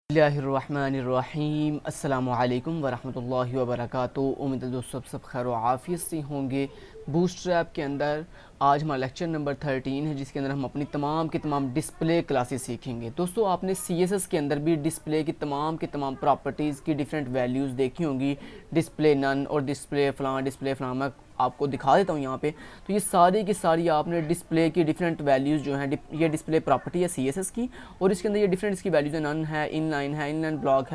बिस्मिल्लाहिर्रहमानिर्रहीम अस्सलामुअलैकुम वरहमतुल्लाहि वबरकातुहू। उम्मीद है दोस्तों सब खैर व आफियत से होंगे। बूटस्ट्रैप के अंदर आज हमारा लेक्चर नंबर 13 है, जिसके अंदर हम अपनी तमाम की तमाम डिस्प्ले क्लासेस सीखेंगे। दोस्तों आपने CSS के अंदर भी डिस्प्ले की तमाम प्रॉपर्टीज़ की डिफरेंट वैल्यूज़ देखी होंगी, डिस्प्ले नन और डिस्प्ले फ़लाँ। मैं आपको दिखा देता हूँ यहाँ पे। तो ये सारी की सारी आपने डिस्प्ले की डिफरेंट वैल्यूज़ जो हैं, ये डिस्प्ले प्रॉपर्टी है CSS की, और इसके अंदर ये डिफरेंट इसकी वैल्यूज़ है। नन है, इनलाइन ब्लॉक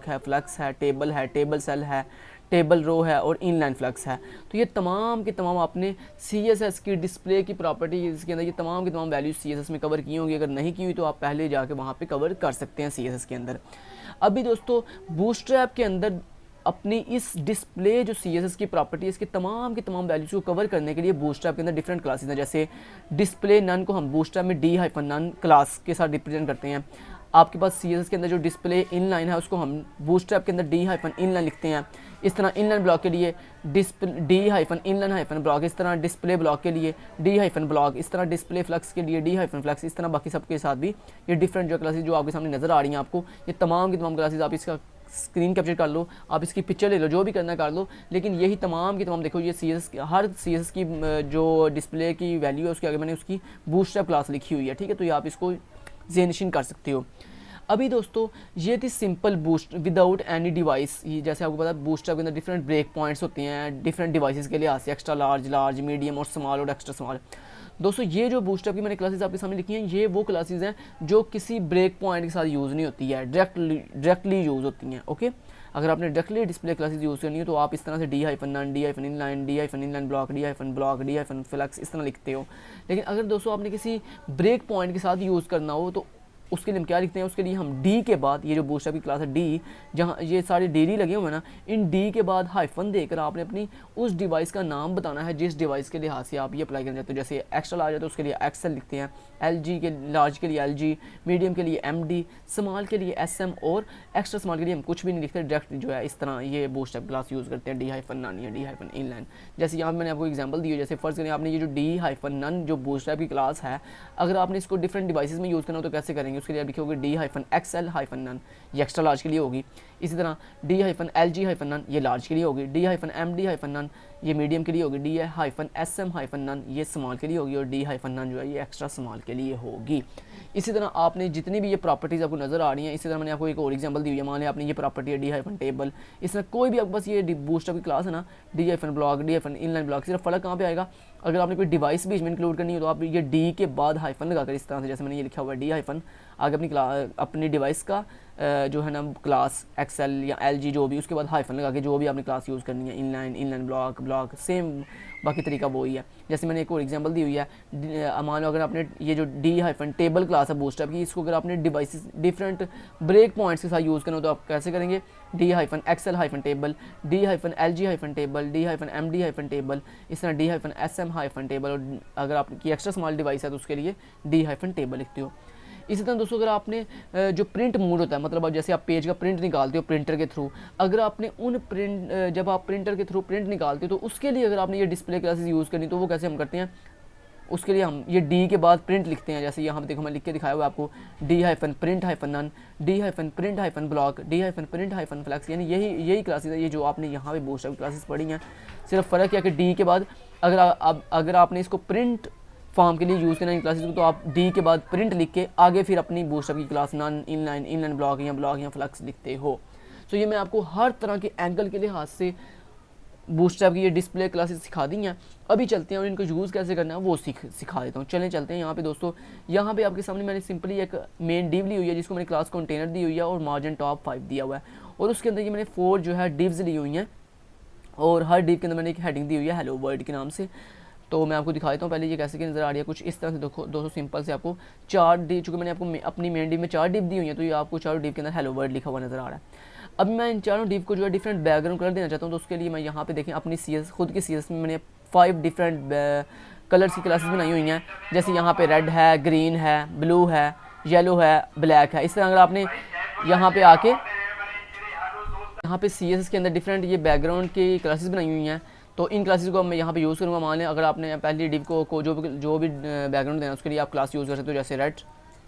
है, फ्लक्स है, टेबल सेल है, टेबल रो है और इनलाइन फ्लक्स है। तो ये तमाम के तमाम आपने CSS की डिस्प्ले की प्रॉपर्टी इसके अंदर ये तमाम की तमाम वैल्यूज़ CSS में कवर की होंगी। अगर नहीं की हुई तो आप पहले जाके वहाँ पे कवर कर सकते हैं CSS के अंदर। अभी दोस्तों बूटस्ट्रैप के अंदर अपनी इस डिस्प्ले जो CSS की प्रॉपर्टी है, इसके तमाम की तमाम वैल्यूज़ को कवर करने के लिए बूटस्ट्रैप के अंदर डिफरेंट क्लासेस हैं। जैसे डिस्प्ले नन को हम बूटस्ट्रैप में D-नन क्लास के साथ रिप्रेजेंट करते हैं। आपके पास CSS के अंदर जो डिस्प्ले इनलाइन है उसको हम बूटस्ट्रैप के अंदर D-इनलाइन लिखते हैं। इस तरह इनलाइन ब्लॉक के लिए D-इनलाइन ब्लॉक, इस तरह डिस्प्ले ब्लॉक के लिए D-ब्लॉक, इस तरह डिस्प्ले फ्लक्स के लिए D-फ्लक्स, इस तरह बाकी सबके साथ भी ये डिफरेंट जो क्लासेस जो आपके सामने नज़र आ रही हैं आपको, ये तमाम की तमाम क्लासेस आप इसका स्क्रीन कैप्चर कर लो, आप इसकी पिक्चर ले लो, जो भी करना कर लो। लेकिन यही तमाम की तमाम देखो, ये हर CSS की जो डिस्प्ले की वैल्यू है उसके आगे मैंने उसकी बूटस्ट्रैप क्लास लिखी हुई है, ठीक है। तो ये आप इसको ज़हन-नशीन कर सकते हो। अभी दोस्तों ये थी simple boost without any device. ये जैसे आपको पता है बूटस्ट्रैप के अंदर डिफरेंट ब्रेक पॉइंट्स होते हैं डिफरेंट डिवाइसेस के लिहाज से, एक्स्ट्रा लार्ज, मीडियम और स्मॉल और एक्स्ट्रा स्मॉल। दोस्तों ये जो बूटस्ट्रैप की मैंने क्लासेस आपके सामने लिखी हैं, ये वो क्लासेस हैं जो किसी ब्रेक पॉइंट के साथ यूज़ नहीं होती है, डायरेक्टली यूज़ होती हैं। ओके, अगर आपने डायरेक्टली डिस्प्ले क्लासेस यूज़ करनी है तो आप इस तरह से D-नन, D-इनलाइन ब्लॉक, D-फ्लक्स इस तरह लिखते हो। लेकिन अगर दोस्तों आपने किसी ब्रेक पॉइंट के साथ यूज़ करना हो तो उसके लिए हम क्या लिखते हैं, उसके लिए हम D के बाद, ये जो बूटस्ट्रैप की क्लास है D, जहाँ ये सारे DD लगे हुए हैं ना, इन D के बाद हाइफन देकर आपने अपनी उस डिवाइस का नाम बताना है जिस डिवाइस के लिहाज से आप ये अप्लाई करना चाहते हो। जैसे एक्स्ट्रा लार्ज है तो उसके लिए XL लिखते हैं, लार्ज के लिए LG, मीडियम के लिए MD, स्मॉल के लिए SM और एक्स्ट्रा स्मॉल के लिए हम कुछ भी नहीं लिखते, डायरेक्ट जो है इस तरह ये बूटस्ट्रैप क्लास यूज़ करते हैं D-नन या D-इनलाइन। जैसे यहाँ मैंने आपको एग्जाम्पल दी है, जैसे फर्स्ट करें आपने ये जो D-नन जो बूटस्ट्रैप की क्लास है, अगर आपने इसको डिफरेंट डिवाइसेस में यूज़ करना हो तो कैसे करेंगे, उसके लिए आप लिखोगे D-XL-नन, ये एक्स्ट्रा लार्ज के लिए होगी। इसी तरह D-LG-नन, ये लार्ज के लिए होगी। D-MD-नन, ये मीडियम के लिए होगी। D-SM-नन, ये स्मॉल के लिए होगी। और D-नन जो है ये एक्स्ट्रा स्मॉल के लिए होगी। इसी तरह आपने जितनी भी ये प्रॉपर्टीज़ आपको नज़र आ रही हैं, इसी तरह मैंने आपको एक और एग्जांपल दी हुई है। मान लिया आपने ये प्रॉपर्टी है D-टेबल, इस तरह कोई भी आपके पास ये बूटस्ट्रैप की क्लास है ना, D-ब्लॉक, D-इनलाइन ब्लॉक, सिर्फ फ़र्क कहाँ पे आएगा, अगर आपने कोई डिवाइस बीच में इंक्लूड करनी हो तो आप ये D के बाद हाइफन लगाकर इस तरह से, जैसे मैंने ये लिखा हुआ है D- आगे अपनी डिवाइस का जो है ना क्लास XL या LG जो भी, उसके बाद हाइफन लगा के जो भी आपने क्लास यूज़ करनी है, इनलाइन ब्लॉक सेम बाकी तरीका वही है। जैसे मैंने एक और एग्जांपल दी हुई है, मान लो अगर आपने ये जो D-टेबल क्लास है बूटस्ट्रैप की, इसको अगर आपने डिवाइसेस डिफरेंट ब्रेक पॉइंट्स के साथ यूज़ करना हो तो आप कैसे करेंगे, D-XL-टेबल, D-LG-टेबल, D-MD-टेबल, इस तरह D-SM-टेबल, और अगर आपकी एक्स्ट्रा स्मॉल डिवाइस है तो उसके लिए D-टेबल लिखते हो। इसी तरह दोस्तों अगर आपने जो प्रिंट मोड होता है, मतलब जैसे आप पेज का प्रिंट निकालते हो प्रिंटर के थ्रू, अगर आपने जब आप प्रिंटर के थ्रू प्रिंट निकालते हो तो उसके लिए अगर आपने ये डिस्प्ले क्लासेस यूज़ करनी तो वो कैसे हम करते हैं, उसके लिए हम ये D के बाद प्रिंट लिखते हैं। जैसे यहाँ पे देखो मैं लिख के दिखाया हुआ आपको D-प्रिंट-नन, D-प्रिंट-ब्लॉक, D-प्रिंट-फ्लक्स, यानी यही क्लासेस है ये जो आपने यहाँ पे बूटस्ट्रैप क्लासेस पढ़ी हैं। सिर्फ फ़र्क है कि D के बाद अगर आपने इसको प्रिंट फॉर्म के लिए यूज़ करना इन क्लासेस को तो आप D के बाद प्रिंट लिख के आगे फिर अपनी बूटस्ट्रैप की क्लास नन, इनलाइन ब्लॉक या फ्लक्स लिखते हो। तो ये मैं आपको हर तरह के एंगल के लिहाज से बूटस्ट्रैप की ये डिस्प्ले क्लासेस सिखा दी हैं। अभी चलते हैं और इनको यूज़ कैसे करना है वो सिखा देता हूँ। चलते हैं यहाँ पे दोस्तों, यहाँ पे आपके सामने मैंने सिंपली एक मेन डिव ली हुई है जिसको मैंने क्लास कंटेनर दी हुई है और मार्जिन टॉप 5 दिया हुआ है, और उसके अंदर ये मैंने 4 जो है डिव्स ली हुई हैं, और हर डिव के अंदर मैंने एक हेडिंग दी हुई है हेलो वर्ल्ड के नाम से। तो मैं आपको दिखा देता हूँ पहले ये कैसे की नज़र आ रही है, कुछ इस तरह से। देखो दोस्तों सिंपल से आपको 4 डिव, चूँकि मैंने आपको अपनी मेन डिव में 4 डिव दी हुई है तो ये आपको 4 डिव के अंदर हेलो वर्ल्ड लिखा हुआ नज़र आ रहा है। अब मैं इन चारों डिव को जो है डिफरेंट बैकग्राउंड कलर देना चाहता हूँ, तो उसके लिए मैं यहाँ पे देखें अपनी खुद की CSS में मैंने 5 डिफरेंट कलर्स की क्लासेस बनाई हुई हैं। जैसे यहाँ पे रेड है, ग्रीन है, ब्लू है, येलो है, ब्लैक है। इस तरह अगर आपने यहाँ पे आके यहाँ पे CSS के अंदर डिफरेंट ये बैकग्राउंड की क्लासेस बनाई हुई हैं, तो इन क्लासेस को मैं यहाँ पे यूज़ करूँगा। मान लें अगर आपने पहली डिव को जो भी बैकग्राउंड देना उसके लिए आप क्लास यूज़ कर सकते हो, जैसे रेड,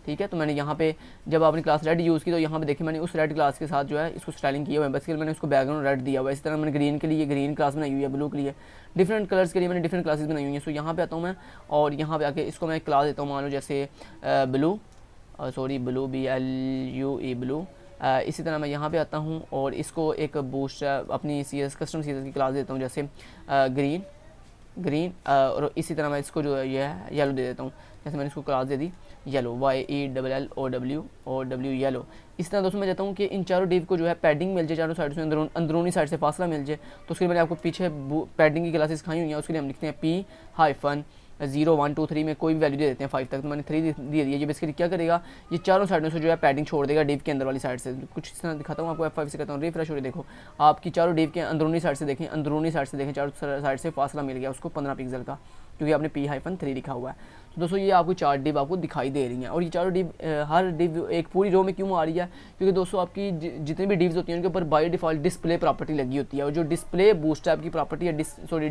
ठीक है। तो मैंने यहाँ पे जब आपने क्लास रेड यूज़ की तो यहाँ पे देखिए मैंने उस रेड क्लास के साथ जो है इसको स्टाइलिंग किया हुआ है, बेसिकली मैंने उसको बैकग्राउंड रेड दिया हुआ है। इसी तरह मैंने ग्रीन के लिए ग्रीन क्लास बनाई हुई है, ब्लू के लिए डिफरेंट कलर्स के लिए मैंने डिफरेंट क्लासेस बनाई हुई हैं। सो यहाँ पे आता हूँ मैं और यहाँ पे आके इसको मैं क्लास देता हूँ, मान लो जैसे blue, sorry blue BLUE blue. इसी तरह मैं यहाँ पे आता हूँ और इसको एक बूस्ट अपनी CS कस्टम CS की क्लास देता हूँ, जैसे ग्रीन और इसी तरह मैं इसको जो है ये है येलो दे देता हूँ। जैसे मैंने इसको क्लास दे दी येलो, YELLOW येलो। इस तरह दोस्तों मैं चाहता हूँ कि इन चारों डिव को जो है पैडिंग मिल जाए, चारों साइड से अंदरूनी साइड से फासला मिल जाए। तो उसके लिए मैंने आपको पीछे पैडिंग की क्लासेस खाई हुई हैं, उसके लिए हम लिखते हैं P-0 1 2 3 में कोई भी वैल्यू दे देते हैं 5 तक, तो मैंने 3 दे दी है। ये बेसिकली क्या करेगा, ये चारों साइडों से जो है पैडिंग छोड़ देगा डिव के अंदर वाली साइड से। कुछ इस तरह दिखाता हूँ आपको, F5 से कहता हूँ रिफ्रेश हो रही, देखो आपकी चारों डिव के अंदरूनी साइड से देखें, अंदरूनी साइड से देखें, चारों साइड से फासला मिल गया उसको 15 पिक्सल का, क्योंकि आपने P-3 लिखा हुआ है। तो दोस्तों ये आपको 4 डिव आपको दिखाई दे रही हैं। और ये चारों डिव हर डिव एक पूरी रो में क्यों आ रही है, क्योंकि दोस्तों आपकी जितनी भी डिव्स होती हैं उनके ऊपर बाय डिफ़ॉल्ट डिस्प्ले प्रॉपर्टी लगी होती है। और जो डिस्प्ले बूटस्ट्रैप की प्रॉपर्टी है,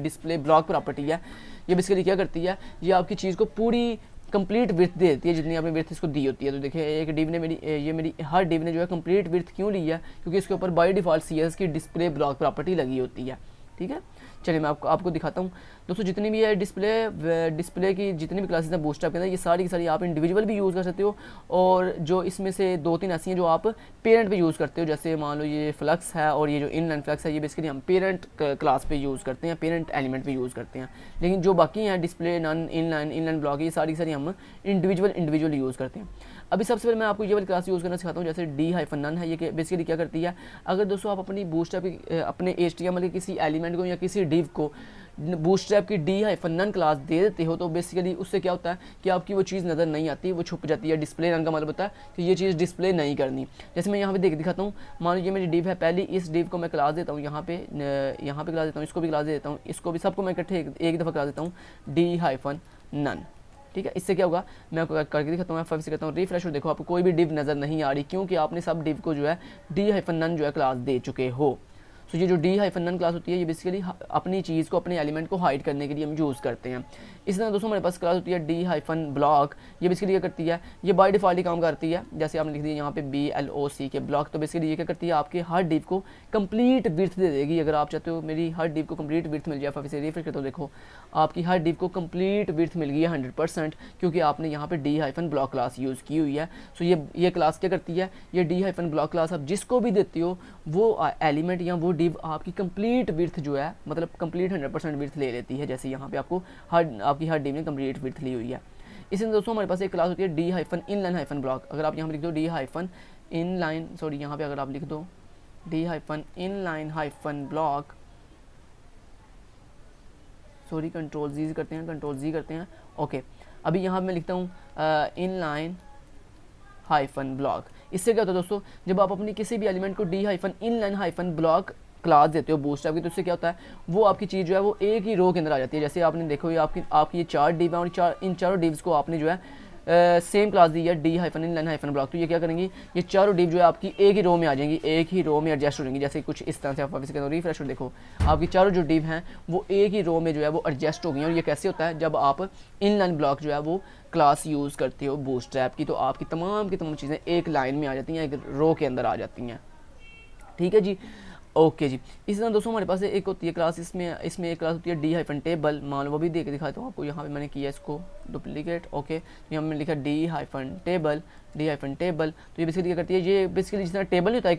डिस्प्ले ब्लॉक प्रॉपर्टी है, ये बेसिकली क्या करती है, ये आपकी चीज़ को पूरी कंप्लीट विड्थ दे देती है जितनी आपने विड्थ इसको दी होती है। तो देखिए एक डिव ने मेरी हर डिव ने जो है कंप्लीट विड्थ क्यों ली है, क्योंकि इसके ऊपर बाय डिफ़ॉल्ट CS की डिस्प्ले ब्लॉक प्रॉपर्टी लगी होती है। ठीक है, चलिए मैं आपको दिखाता हूँ दोस्तों। जितनी भी है डिस्प्ले की जितनी भी क्लासेस हैं बूटस्ट्रैप के अंदर, ये सारी की सारी आप इंडिविजुअल भी यूज़ कर सकते हो, और जो इसमें से 2-3 ऐसी हैं जो आप पेरेंट पे यूज़ करते हो। जैसे मान लो ये फ्लक्स है और ये जो इनलाइन फ्लक्स है, ये बेसिकली हम पेरेंट क्लास पे यूज़ करते हैं, पेरेंट एलिमेंट पे यूज़ करते हैं। लेकिन जो बाकी हैं डिस्प्ले, नन, इनलाइन ब्लॉक, ये सारी की सारी हम इंडिविजुअल यूज़ करते हैं। अभी सबसे पहले मैं आपको ये वाली क्लास यूज़ करना सिखाता हूँ, जैसे D-none है। ये बेसिकली क्या करती है, अगर दोस्तों आप अपनी बूटस्ट्रैप अपने HTML के किसी एलिमेंट को या किसी डिव को बूटस्ट्रैप की D-none क्लास दे देते हो, तो बेसिकली उससे क्या होता है कि आपकी वो चीज़ नज़र नहीं आती, वो छुप जाती है। डिस्प्ले नन का मतलब होता है कि ये चीज़ डिस्प्ले नहीं करनी। जैसे मैं यहाँ पे दिखाता हूँ, मान लीजिए मेरी डिव है पहली, इस डिव को मैं क्लास देता हूँ, यहाँ पे क्लास देता हूँ, इसको भी क्लास दे देता हूँ, इसको भी, सबको मैं इकट्ठे एक दफ़ा क्लास देता हूँ D-none। ठीक है, इससे क्या होगा मैं आपको करके दिखाता हूँ। F5 से कहता हूँ रिफ्रेश, और देखो आपको कोई भी डिव नज़र नहीं आ रही, क्योंकि आपने सब डिव को जो है D-none जो है क्लास दे चुके हो। सो ये जो D-none क्लास होती है, ये बेसिकली अपनी चीज़ को, अपने एलिमेंट को हाइड करने के लिए हम यूज़ करते हैं। इस तरह दोस्तों हमारे पास क्लास होती है D-block। ये बेसिकली क्या करती है, ये बाय डिफ़ॉल्ट ही काम करती है। जैसे आपने लिख दिया यहाँ पे BLOC के ब्लॉक, तो बेसिकली ये क्या करती है, आपके हर डिव को कंप्लीट विड्थ दे देगी। अगर आप चाहते हो मेरी हर डिव को कंप्लीट विड्थ मिल जाए, F5 से रिफ्रेश करते हो, देखो आपकी हर डिव को कंप्लीट विड्थ मिल गई है 100%, क्योंकि आपने यहाँ पे D-block क्लास यूज़ की हुई है। सो ये क्लास क्या करती है, ये D-block क्लास आप जिसको भी देती हो वो एलिमेंट या वो डिव आपकी कंप्लीट विड्थ जो है, मतलब कंप्लीट 100% विड्थ ले लेती है। जैसे यहाँ पे आपकी हर डिव ने कंप्लीट विड्थ ली हुई है। इसी तरह दोस्तों हमारे पास एक क्लास होती है D-inline-block। अगर आप यहाँ पे लिख दो D-inline, सॉरी यहाँ पे अगर आप लिख दो D-inline-block, सॉरी कंट्रोल Z करते हैं, ओके। अभी यहाँ पे मैं लिखता हूँ inline-block। इससे क्या होता है दोस्तों, जब आप अपनी किसी भी एलिमेंट को D-inline-block क्लास देते हो बूटस्ट्रैप की, तो उससे क्या होता है, वो आपकी चीज़ जो है वो एक ही रो के अंदर आ जाती है। जैसे आपने देखो ये आपकी ये 4 डिव है, और इन चारों डिव्स को आपने जो है सेम क्लास दी है D-inline-block। तो ये क्या करेंगी, ये चारों डिव जो है आपकी एक ही रो में आ जाएंगी, एक ही रो में एडजस्ट हो जाएंगी। जैसे कुछ इस तरह से आप वापस करें रिफ्रेश, देखो आपकी चारों जो डिव हैं वो एक ही रो में जो है वो एडजस्ट हो गई हैं। और ये कैसे होता है, जब आप इनलाइन ब्लॉक जो है वो क्लास यूज़ करते हो बूटस्ट्रैप की, तो आपकी तमाम की तमाम चीज़ें एक लाइन में आ जाती हैं, एक रो के अंदर आ जाती हैं। ठीक है जी, ओके जी। इसी तरह दोस्तों हमारे पास एक होती है क्लास, इसमें एक क्लास होती है D-table। मान लो वो भी देख के दिखाता हूँ आपको। यहाँ पे मैंने किया इसको डुप्लीकेट, ओके। यहाँ मैंने लिखा D-table। तो ये बेसिकली क्या करती है, ये बेसिकली जिस तरह टेबल नहीं होता है,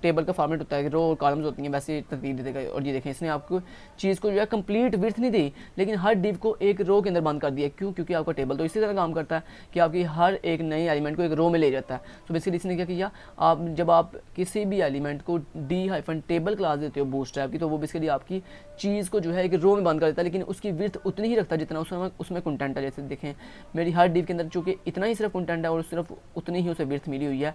टेबल का फॉर्मेट होता है, रो और कॉलम्स होती हैं, वैसे तरतीब दे देगा। और ये देखें इसने आपको चीज़ को जो है कंप्लीट विड्थ नहीं दी, लेकिन हर डिव को एक रो के अंदर बंद कर दिया। क्यों, क्योंकि आपका टेबल तो इसी तरह काम करता है कि आपकी हर एक नई एलिमेंट को एक रो में ले जाता है। तो बेसिकली इसने क्या किया, जब आप किसी भी एलिमेंट को D-table क्लास देते हो बूटस्ट्रैप की, तो वो बेसिकली आपकी चीज़ को जो है एक रो में बंद कर देता है, लेकिन उसकी विड्थ उतनी ही रखता है जितना उसमें कंटेंट है। जैसे देखें मेरी हर डिव के अंदर चूँकि इतना ही सिर्फ कंटेंट है और सिर्फ उतनी ही उसे विड्थ मिली हुई है।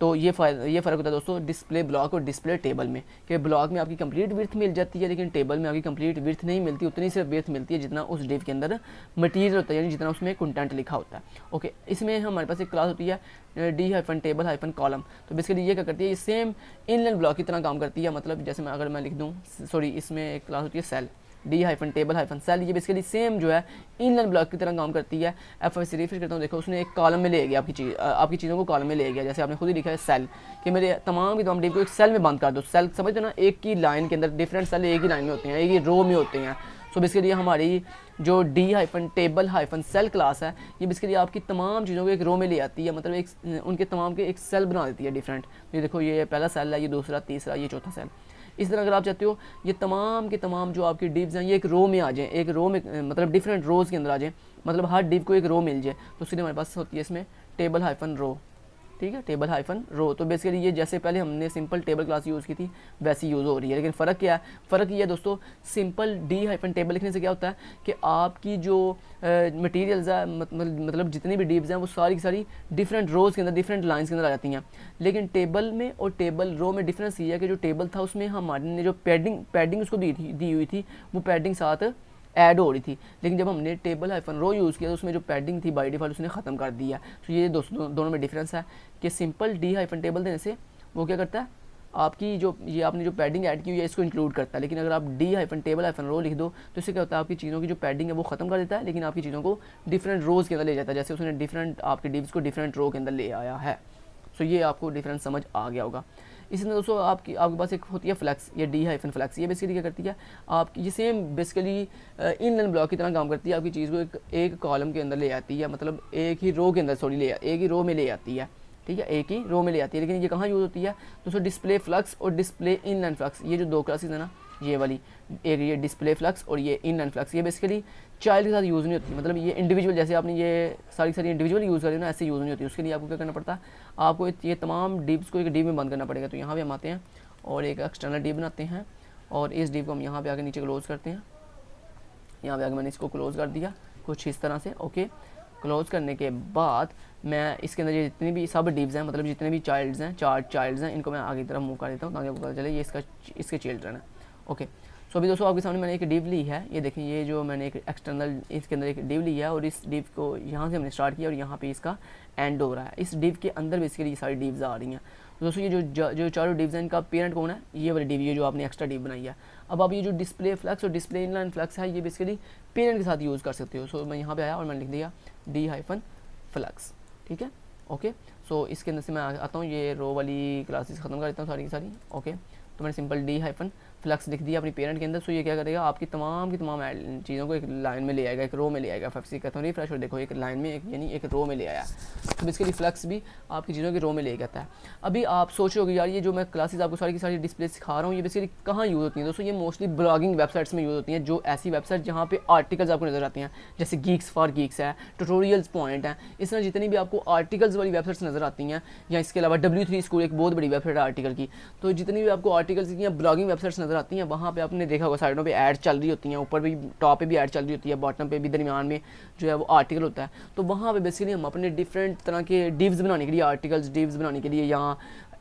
तो ये फ़र्क होता है दोस्तों डिस्प्ले ब्लॉक और डिस्प्ले टेबल में, कि ब्लॉक में आपकी कंप्लीट विड्थ मिल जाती है, लेकिन टेबल में आपकी कंप्लीट विड्थ नहीं मिलती, उतनी सिर्फ विड्थ मिलती है जितना उस डिव के अंदर मटीरियल होता है, यानी जितना उसमें कंटेंट लिखा होता है। ओके, इसमें हमारे पास एक क्लास होती है D-table-column। तो बेसिकली ये क्या करती है, ये सेम इनलाइन ब्लॉक की तरह काम करती है। मतलब जैसे अगर मैं लिख दूँ, सॉरी इसमें एक क्लास होती है cell. D hyphen table hyphen cell, ये बेसिकली सेम जो है इनलाइन ब्लॉक की तरह काम करती है। F5 से रिफ्रेश करता हूँ, देखो उसने एक कॉलम में ले गया आपकी चीज़ों को कॉलम में ले गया। जैसे आपने खुद ही लिखा है सेल, कि मेरे तमाम की तमाम डिव को एक सेल में बंद कर दो। सेल समझते हो ना, एक की लाइन के अंदर डिफरेंट सेल एक ही लाइन में होते हैं, एक ही रो में होते हैं। सो बेसिकली हमारी जो D hyphen table hyphen cell class है, ये बेसिकली आपकी तमाम चीज़ों को एक रो में ले आती है, मतलब एक उनके तमाम के एक सेल बना देती है डिफरेंट। ये देखो ये पहला सेल है, ये दूसरा, तीसरा, ये चौथा सेल। इस तरह अगर आप चाहते हो ये तमाम के तमाम जो आपकी डिव्स हैं ये एक रो में आ जाएँ, एक रो में मतलब डिफरेंट रोज़ के अंदर आ जाएँ, मतलब हर डिव को एक रो मिल जाए, तो इसलिए हमारे पास होती है इसमें टेबल हाइफन रो। ठीक है, टेबल हाइफन रो। तो बेसिकली ये जैसे पहले हमने सिंपल टेबल क्लास यूज़ की थी वैसी यूज़ हो रही है, लेकिन फ़र्क क्या है? फ़र्क ये है दोस्तों, सिंपल डी हाइफन टेबल लिखने से क्या होता है कि आपकी जो मटीरियल्स है मतलब जितनी भी डिव्स हैं वो सारी की सारी डिफरेंट रोज़ के अंदर, डिफरेंट लाइन्स के अंदर आ जाती हैं। लेकिन टेबल में और टेबल रो में डिफरेंस ये है कि जो टेबल था उसमें हमारे ने जो पैडिंग उसको दी हुई थी, वो पैडिंग साथ ऐड हो रही थी। लेकिन जब हमने टेबल हाइफन रो यूज़ किया तो उसमें जो पैडिंग थी बाय डिफ़ॉल्ट उसने ख़त्म कर दिया। तो ये दोनों में डिफरेंस है कि सिंपल डी हाइफन टेबल देने से वो क्या करता है, आपकी जो ये आपने जो पैडिंग ऐड की हुई है इसको इंक्लूड करता है। लेकिन अगर आप डी हाइफन टेबल हाइफन रो लिख दो तो इससे क्या होता है, आपकी चीज़ों की जो पैडिंग है वो ख़त्म कर देता है, लेकिन आपकी चीज़ों को डिफरेंट रोज़ के अंदर ले जाता है। जैसे उसने डिफरेंट आपकी डिव्स को डिफरेंट रो के अंदर ले आया है। सो ये आपको डिफरेंस समझ आ गया होगा। इसी तरह दोस्तों आपके पास एक होती है फ्लैक्स, ये डी हाइफन फ्लैक्स। ये बेसिकली क्या करती है, आपकी ये सेम बेसिकली इनलाइन ब्लॉक की तरह काम करती है। आपकी चीज़ को एक कॉलम के अंदर ले आती है, मतलब एक ही रो के अंदर एक ही रो में ले आती है। ठीक है, एक ही रो में ले आती है। लेकिन ये कहाँ यूज़ होती है दोस्तों, डिस्प्ले फ्लक्स और डिस्प्ले इनलाइन फ्लक्स। ये जो दो क्लासेस है ना, ये वाली, एक ये डिस्प्ले फ्लक्स और ये इनलाइन फ्लक्स, ये बेसिकली चाइल्ड के साथ यूज़ नहीं होती। मतलब ये इंडिविजुअल, जैसे आपने ये सारी इंडिविजुअल यूज़ करी ना, ऐसे यूज़ नहीं होती। उसके लिए आपको क्या करना पड़ता है, आपको ये तमाम डिव्स को एक डिव में बंद करना पड़ेगा। तो यहाँ पे हम आते हैं और एक एक्सटर्नल डिव बनाते हैं और इस डिव को हम यहाँ पे आके नीचे क्लोज़ करते हैं। यहाँ पे आके मैंने इसको क्लोज़ कर दिया कुछ इस तरह से। ओके, क्लोज़ करने के बाद मैं इसके अंदर ये जितनी भी सब डिव्स हैं, मतलब जितने भी चाइल्ड्स हैं, 4 चाइल्ड्स हैं, इनको मैं आगे की तरफ मूव कर देता हूँ ताकि आपको पता चले ये इसके चिल्ड्रन है। ओके, सो अभी दोस्तों आपके सामने मैंने एक डिव ली है। ये देखें, ये जो मैंने एक एक्सटर्नल इसके अंदर एक डिव ली है और इस डिव को यहाँ से हमने स्टार्ट किया और यहाँ पे इसका एंड हो रहा है। इस डिव के अंदर बेसिकली ये सारी डिव्स आ रही हैं। तो दोस्तों ये जो चारों डिव्स हैं इनका पेरेंट कौन है, ये वाली डिव, ये जो आपने एक्स्ट्रा डिव बनाई है। अब आप ये जो डिस्प्ले फ्लक्स और डिस्प्ले इनलाइन फ्लक्स है ये बेसिकली पेरेंट के साथ यूज़ कर सकते हो। सो मैं यहाँ पे आया और मैंने लिख दिया डी हाइफन फ्लक्स। ठीक है, ओके। सो इसके अंदर से मैं आता हूँ, ये रो वाली क्लासेस ख़त्म कर देता हूँ सारी की सारी। ओके, तो मैंने सिंपल डी हाइफन फ्लक्स लिख दिया अपनी पेरेंट के अंदर। सो ये क्या करेगा, आपकी तमाम की तमाम चीज़ों को एक लाइन में ले आएगा, एक रो में ले आएगा। F5 कहता हूँ रिफ्रेश और देखो एक लाइन में यानी एक रो में ले आया। तो बेसिकली फ्लक्स भी आपकी चीज़ों की रो में ले आता है। अभी आप सोच रहे हो यार ये जो मैं क्लासेस आपको सारी की सारी डिस्प्ले सिखा रहा हूँ ये बेसिकली कहाँ यूज़ होती हैं दोस्तों, ये मोस्टली ब्लॉगिंग वेबसाइट्स में यूज़ होती हैं, जो ऐसी वेबसाइट जहाँ पे आर्टिकल्स आपको नज़र आती हैं, जैसे गीक्स फॉर गीक्स है, ट्यूटोरियल्स पॉइंट है। इस तरह जितनी भी आपको आर्टिकल्स वाली वेबसाइट्स नज़र आती हैं, या इसके अलावा W3 स्कूल एक बहुत बड़ी वेबसाइट है आर्टिकल की। तो जितनी भी आपको आर्टिकल्स की या ब्लॉगिंग वेबसाइट्स नज़र आती हैं वहाँ पे आपने देखा होगा साइडों पे ऐड चल रही होती हैं, ऊपर भी टॉप पे भी ऐड चल रही होती है, बॉटम पे भी, दरमियान में जो है वो आर्टिकल होता है। तो वहाँ पे बेसिकली हम अपने डिफरेंट तरह के डिव्स बनाने के लिए, आर्टिकल्स डिव्स बनाने के लिए, यहाँ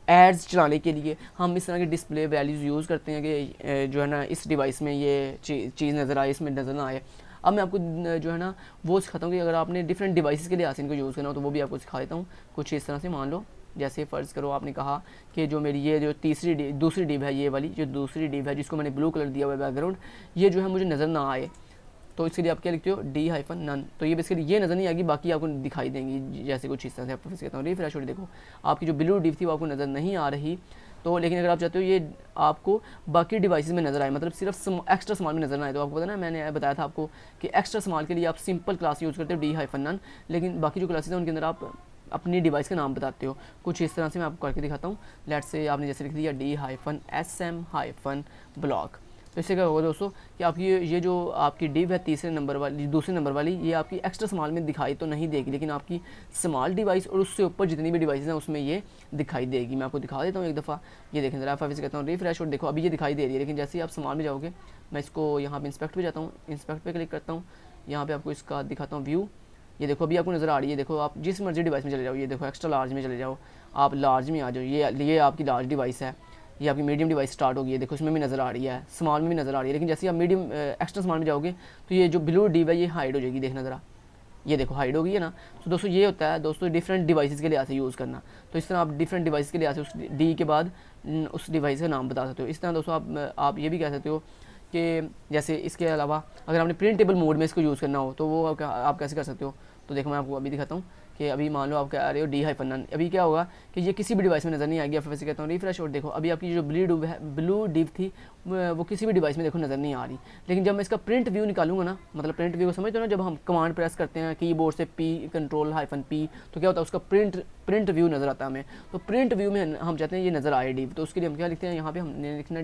एड्स चलाने के लिए हम इस तरह के डिस्प्ले वैल्यूज़ यूज़ करते हैं कि जो है ना इस डिवाइस में ये चीज़ नज़र आए, इसमें नज़र ना आए। अब मैं आपको जो है ना वो सिखाता हूँ कि अगर आपने डिफरेंट डिवाइसेस के लिए इनको यूज़ करना हो तो वो भी आपको सिखा देता हूँ कुछ इस तरह से। मान लो जैसे फ़र्ज़ करो आपने कहा कि जो मेरी ये जो दूसरी डिव है, ये वाली जो दूसरी डिव है जिसको मैंने ब्लू कलर दिया हुआ है बैकग्राउंड, ये जो है मुझे नज़र ना आए, तो इसके लिए आप क्या लिखते हो, डी हाइफन नन। तो ये बेसिकली ये नज़र नहीं आएगी, बाकी आपको दिखाई देंगी जैसे कुछ इस तरह से। आपको फिर कहता हूँ रिफ्रेश और देखो आपकी जो ब्लू डिव थी वो आपको नज़र नहीं आ रही। तो लेकिन अगर आप चाहते हो ये आपको बाकी डिवाइसेस में नज़र आए, मतलब सिर्फ एक्स्ट्रा स्मॉल में नज़र ना आए, तो आपको पता ना मैंने बताया था आपको कि एक्स्ट्रा स्मॉल के लिए आप सिंपल क्लास यूज़ करते हो डी हाइफन नन, लेकिन बाकी जो क्लासेस हैं उनके अंदर आप अपनी डिवाइस का नाम बताते हो। कुछ इस तरह से मैं आपको करके दिखाता हूँ। लेट्स से आपने जैसे लिख दिया D hyphen SM hyphen block, तो इससे क्या होगा दोस्तों कि आपकी ये जो आपकी डिव है दूसरे नंबर वाली ये आपकी एक्स्ट्रा स्मॉल में दिखाई तो नहीं देगी, लेकिन आपकी स्मॉल डिवाइस और उससे ऊपर जितनी भी डिवाइस हैं उसमें ये दिखाई देगी। मैं आपको दिखा देता हूँ एक दफ़ा, ये देखें ज़रा, F5 से कहता हूँ रिफ्रेश और देखो अभी ये दिखाई दे रही है, लेकिन जैसे ही आप स्मॉल में जाओगे, मैं इसको यहाँ पे इंस्पेक्ट पे जाता हूँ, इंस्पेक्ट पे क्लिक करता हूँ, यहाँ पे आपको इसका दिखाता हूँ व्यू। ये देखो अभी आपको नज़र आ रही है, देखो आप जिस मर्जी डिवाइस में चले जाओ, ये देखो एक्स्ट्रा लार्ज में चले जाओ, आप लार्ज में आ जाओ, ये आपकी लार्ज डिवाइस है, ये आपकी मीडियम डिवाइस स्टार्ट होगी है, देखो इसमें भी नज़र आ रही है, स्मॉल में भी नज़र आ रही है। लेकिन जैसे आप मीडियम एक्स्ट्रा स्मॉल में जाओगे तो ये जो ब्लू डिव है ये हाइड हो जाएगी, देखना ज़रा, ये देखो हाइड हो गई है ना। तो दोस्तों ये होता है दोस्तों डिफरेंट डिवाइसेस के लिए ऐसे यूज़ करना। तो इस तरह आप डिफरेंट डिवाइस के लिए ऐसे उस डी के बाद उस डिवाइस का नाम बता सकते हो। इस तरह दोस्तों आप ये भी कह सकते हो कि जैसे इसके अलावा अगर आपने प्रिंटेबल मोड में इसको यूज़ करना हो तो वो आप कैसे कर सकते हो। तो देखो मैं आपको अभी दिखाता हूँ कि अभी मान लो आप कह रहे हो D-none, अभी क्या होगा कि ये किसी भी डिवाइस में नज़र नहीं आएगी। फिर से कहता हूँ रिफ्रेश, और देखो अभी आपकी जो ब्लू डिव थी वो किसी भी डिवाइस में देखो नज़र नहीं आ रही। लेकिन जब मैं इसका प्रिंट व्यू निकालूंगा ना, मतलब प्रिंट व्यू को समझते हो ना, जब हम कमांड प्रेस करते हैं कीबोर्ड से P तो क्या होता है उसका प्रिंट व्यू नज़र आता है हमें। तो प्रिंट व्यू में हम चाहते हैं ये नज़र आए डिव, तो उसके लिए हम क्या लिखते हैं, यहाँ पे हमने लिखना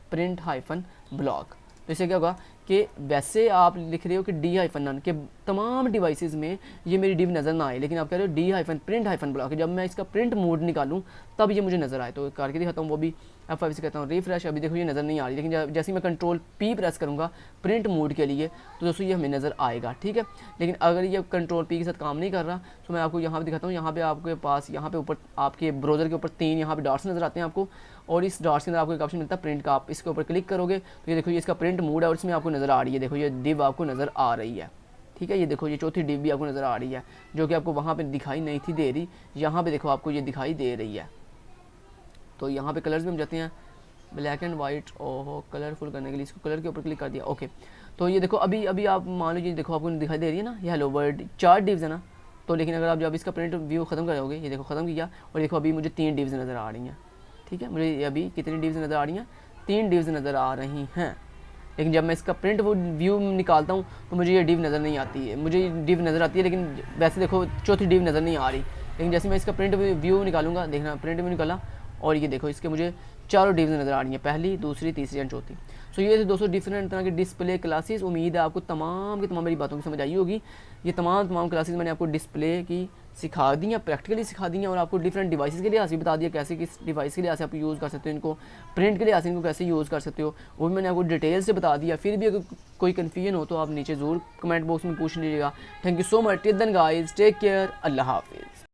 D-print-block। तो इससे क्या होगा कि वैसे आप लिख रहे हो कि D-none के तमाम डिवाइसेस में ये मेरी डिव नज़र ना आए, लेकिन आप कह रहे हो D-print-block, जब मैं इसका प्रिंट मोड निकालूं तब ये मुझे नज़र आए। तो करके दिखाता हूँ, वो भी F5 से कहता हूँ रिफ्रेश, अभी देखो ये नज़र नहीं आ रही। लेकिन जैसे ही मैं कंट्रोल P प्रेस करूँगा प्रिंट मोड के लिए तो दोस्तों ये हमें नज़र आएगा, ठीक है। लेकिन अगर ये कंट्रोल P के साथ काम नहीं कर रहा तो मैं आपको यहाँ पर दिखाता हूँ। यहाँ पर आपके पास यहाँ पे ऊपर आपके ब्राउज़र के ऊपर 3 यहाँ पे डॉट्स नज़र आते हैं आपको, और इस डॉट्स के अंदर आपको एक ऑप्शन मिलता है प्रिंट का। आप इसके ऊपर क्लिक करोगे तो ये देखो ये इसका प्रिंट मोड है और इसमें आपको नज़र आ रही है, देखो ये डिव आपको नज़र आ रही है, ठीक है। ये देखो ये चौथी डिव भी आपको नज़र आ रही है जो कि आपको वहाँ पे दिखाई नहीं थी दे रही, यहाँ पे देखो आपको ये दिखाई दे रही है। तो यहाँ पे कलर्स में हम जाते हैं, ब्लैक एंड वाइट, और कलरफुल करने के लिए इसको कलर के ऊपर क्लिक कर दिया, ओके। तो ये देखो अभी आप मान लीजिए देखो आपको दिखाई दे रही है ना, ये हेलो वर्ल्ड 4 डिव्स है ना। तो लेकिन अगर आप जब इसका प्रिंट व्यू ख़त्म करोगे, ये देखो ख़त्म किया, और देखो अभी मुझे 3 डिव्स नज़र आ रही हैं, ठीक है। मुझे अभी कितनी डिव्स नज़र आ रही हैं, 3 डिव्स नज़र आ रही हैं। लेकिन जब मैं इसका प्रिंट व्यू निकालता हूँ तो मुझे ये डिव नज़र नहीं आती है, मुझे डिव नज़र आती है लेकिन वैसे देखो चौथी डिव नज़र नहीं आ रही। लेकिन जैसे मैं इसका प्रिंट व्यू निकालूंगा, देखना प्रिंट व्यू निकाला और ये देखो इसके मुझे 4 डिव्स नज़र आ रही हैं, पहली, दूसरी, तीसरी एंड चौथी। सो ये दोस्तों डिफरेंट तरह के डिस्प्ले क्लासेस, उम्मीद है आपको तमाम की तमाम मेरी बातों की समझ आई होगी। ये तमाम क्लासेस मैंने आपको डिस्प्ले की सिखा दी हैं, प्रैक्टिकली सिखा दी हैं, और आपको डिफरेंट डिवाइसेस के लिए भी बता दिया कैसे किस डिवाइस के लिए आप यूज़ कर सकते हो इनको, प्रिंट के लिए इनको कैसे यूज़ कर सकते हो वो भी मैंने आपको डिटेल से बता दिया। फिर भी अगर कोई कन्फ्यूजन हो तो आप नीचे ज़रूर कमेंट बॉक्स में पूछ लीजिएगा। Thank you so much, till then guys, take care, अल्लाह हाफिज़।